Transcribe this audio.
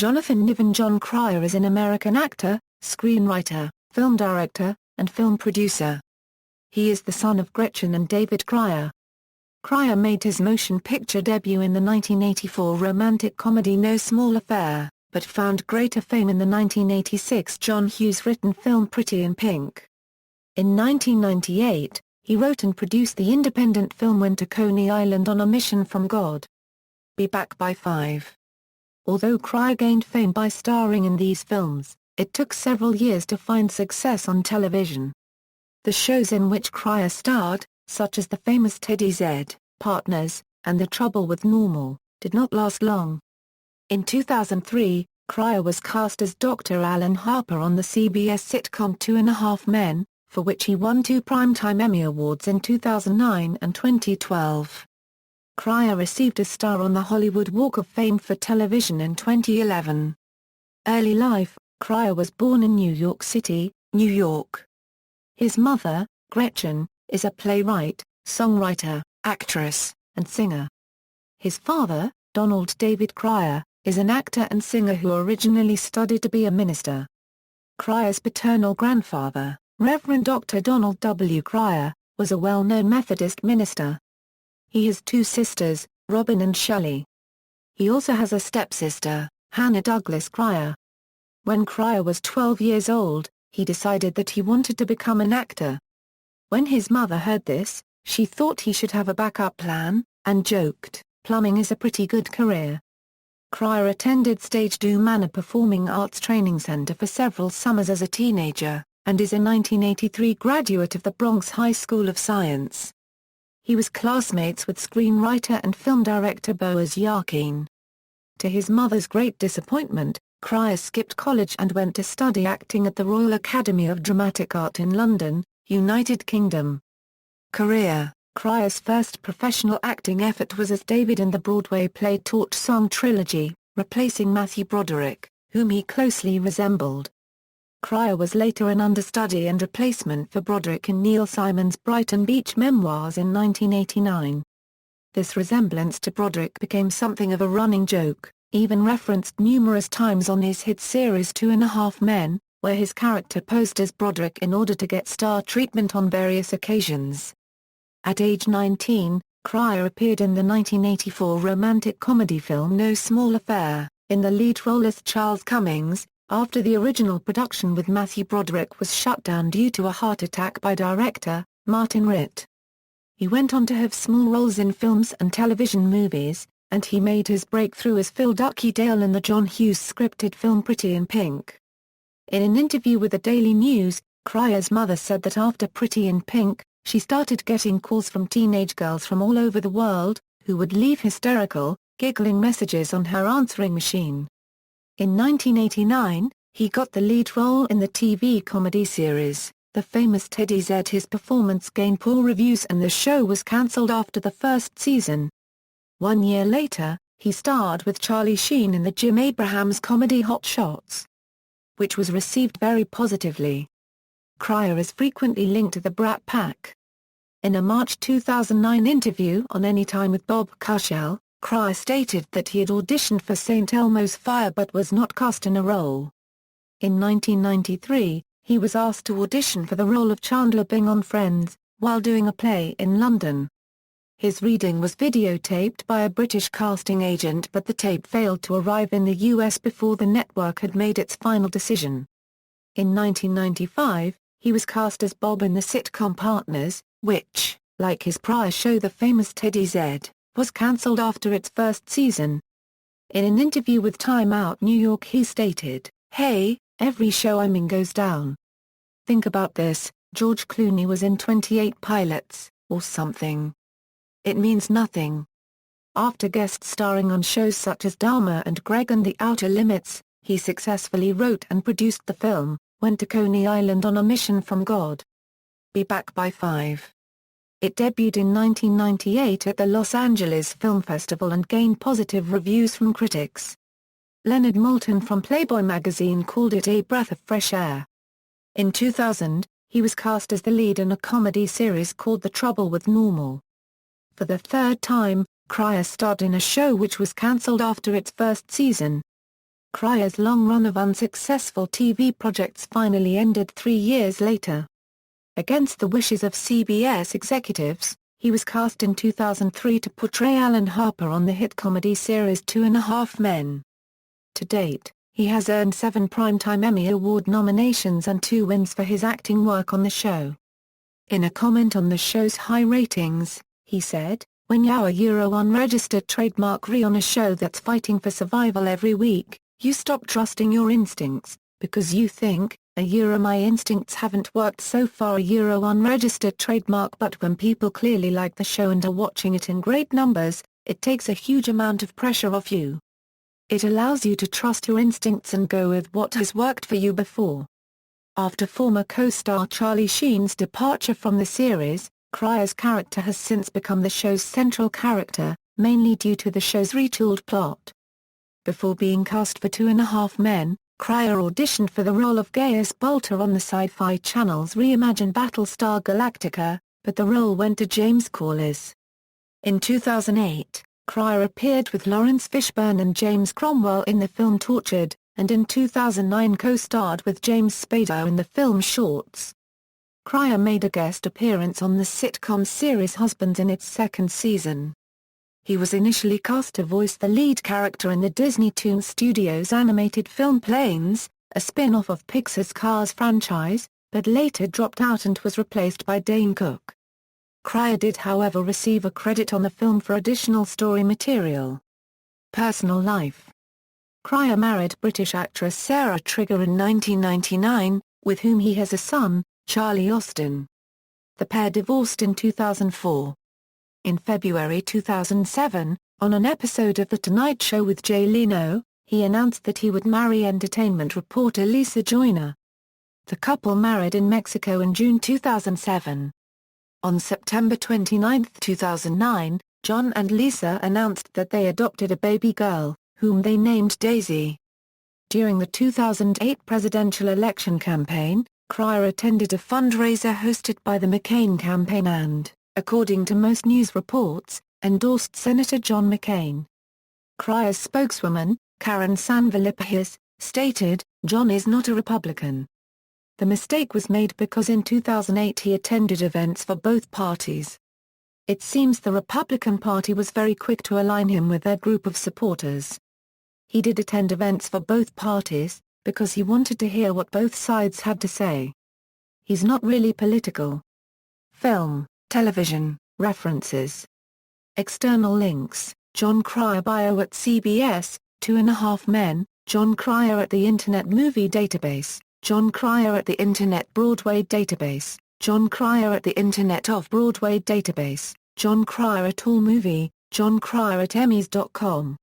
Jonathan Niven. Jon Cryer is an American actor, screenwriter, film director, and film producer. He is the son of Gretchen and David Cryer. Cryer made his motion picture debut in the 1984 romantic comedy No Small Affair, but found greater fame in the 1986 John Hughes-written film Pretty in Pink. In 1998, he wrote and produced the independent film Went to Coney Island on a Mission from God. Be Back by 5. Although Cryer gained fame by starring in these films, it took several years to find success on television. The shows in which Cryer starred, such as the famous Teddy Z, Partners, and The Trouble with Normal, did not last long. In 2003, Cryer was cast as Dr. Alan Harper on the CBS sitcom 2.5 Men, for which he won 2 Primetime Emmy Awards in 2009 and 2012. Cryer received a star on the Hollywood Walk of Fame for television in 2011. Early life: Cryer was born in New York City, New York. His mother, Gretchen, is a playwright, songwriter, actress, and singer. His father, Donald David Cryer, is an actor and singer who originally studied to be a minister. Cryer's paternal grandfather, Reverend Dr. Donald W. Cryer, was a well-known Methodist minister. He has 2 sisters, Robin and Shelley. He also has a stepsister, Hannah Douglas Cryer. When Cryer was 12 years old, he decided that he wanted to become an actor. When his mother heard this, she thought he should have a backup plan, and joked, "Plumbing is a pretty good career." Cryer attended Stage Two Manor Performing Arts Training Center for several summers as a teenager, and is a 1983 graduate of the Bronx High School of Science. He was classmates with screenwriter and film director Boaz Yakin. To his mother's great disappointment, Cryer skipped college and went to study acting at the Royal Academy of Dramatic Art in London, United Kingdom. Career: Cryer's first professional acting effort was as David in the Broadway play Torch Song Trilogy, replacing Matthew Broderick, whom he closely resembled. Cryer was later an understudy and replacement for Broderick in Neil Simon's Brighton Beach Memoirs in 1989. This resemblance to Broderick became something of a running joke, even referenced numerous times on his hit series 2.5 Men, where his character posed as Broderick in order to get star treatment on various occasions. At age 19, Cryer appeared in the 1984 romantic comedy film No Small Affair, in the lead role as Charles Cummings, after the original production with Matthew Broderick was shut down due to a heart attack by director, Martin Ritt. He went on to have small roles in films and television movies, and he made his breakthrough as Phil Ducky Dale in the John Hughes scripted film Pretty in Pink. In an interview with the Daily News, Cryer's mother said that after Pretty in Pink, she started getting calls from teenage girls from all over the world, who would leave hysterical, giggling messages on her answering machine. In 1989, he got the lead role in the TV comedy series, The Famous Teddy Z. His performance gained poor reviews and the show was cancelled after the first season. 1 year later, he starred with Charlie Sheen in the Jim Abrahams comedy Hot Shots, which was received very positively. Cryer is frequently linked to the Brat Pack. In a March 2009 interview on Anytime with Bob Cushell, Cryer stated that he had auditioned for St. Elmo's Fire but was not cast in a role. In 1993, he was asked to audition for the role of Chandler Bing on Friends, while doing a play in London. His reading was videotaped by a British casting agent but the tape failed to arrive in the US before the network had made its final decision. In 1995, he was cast as Bob in the sitcom Partners, which, like his prior show The Famous Teddy Z, was cancelled after its first season. In an interview with Time Out New York he stated, "Hey, every show I'm in goes down. Think about this, George Clooney was in 28 pilots, or something. It means nothing." After guest starring on shows such as Dahmer and Greg and The Outer Limits, he successfully wrote and produced the film, Went to Coney Island on a Mission from God. Be Back by 5. It debuted in 1998 at the Los Angeles Film Festival and gained positive reviews from critics. Leonard Maltin from Playboy magazine called it a breath of fresh air. In 2000, he was cast as the lead in a comedy series called The Trouble with Normal. For the third time, Cryer starred in a show which was cancelled after its first season. Cryer's long run of unsuccessful TV projects finally ended 3 years later. Against the wishes of CBS executives, he was cast in 2003 to portray Alan Harper on the hit comedy series 2.5 Men. To date, he has earned 7 Primetime Emmy Award nominations and 2 wins for his acting work on the show. In a comment on the show's high ratings, he said, "When you're a unregistered trademark on a show that's fighting for survival every week, you stop trusting your instincts, because you think, my instincts haven't worked so far unregistered trademark, but when people clearly like the show and are watching it in great numbers, it takes a huge amount of pressure off you. It allows you to trust your instincts and go with what has worked for you before." After former co-star Charlie Sheen's departure from the series, Cryer's character has since become the show's central character, mainly due to the show's retooled plot. Before being cast for 2.5 Men, Cryer auditioned for the role of Gaius Baltar on the Sci-Fi Channel's reimagined Battlestar Galactica, but the role went to James Corliss. In 2008, Cryer appeared with Lawrence Fishburne and James Cromwell in the film Tortured, and in 2009 co-starred with James Spader in the film Shorts. Cryer made a guest appearance on the sitcom series Husbands in its 2nd season. He was initially cast to voice the lead character in the Disney Toon Studios animated film Planes, a spin-off of Pixar's Cars franchise, but later dropped out and was replaced by Dane Cook. Cryer did however receive a credit on the film for additional story material. Personal life. Cryer married British actress Sarah Trigger in 1999, with whom he has a son, Charlie Austin. The pair divorced in 2004. In February 2007, on an episode of The Tonight Show with Jay Leno, he announced that he would marry entertainment reporter Lisa Joyner. The couple married in Mexico in June 2007. On September 29, 2009, John and Lisa announced that they adopted a baby girl, whom they named Daisy. During the 2008 presidential election campaign, Cryer attended a fundraiser hosted by the McCain campaign and, according to most news reports, endorsed Senator John McCain. Cryer's spokeswoman, Karen Sanfilippo, stated, "John is not a Republican. The mistake was made because in 2008 he attended events for both parties. It seems the Republican Party was very quick to align him with their group of supporters. He did attend events for both parties, because he wanted to hear what both sides had to say. He's not really political." Film, television, references. External links: Jon Cryer bio at CBS, 2.5 Men, Jon Cryer at the Internet Movie Database, Jon Cryer at the Internet Broadway Database, Jon Cryer at the Internet Off-Broadway Database, Jon Cryer at AllMovie, Jon Cryer at Emmys.com.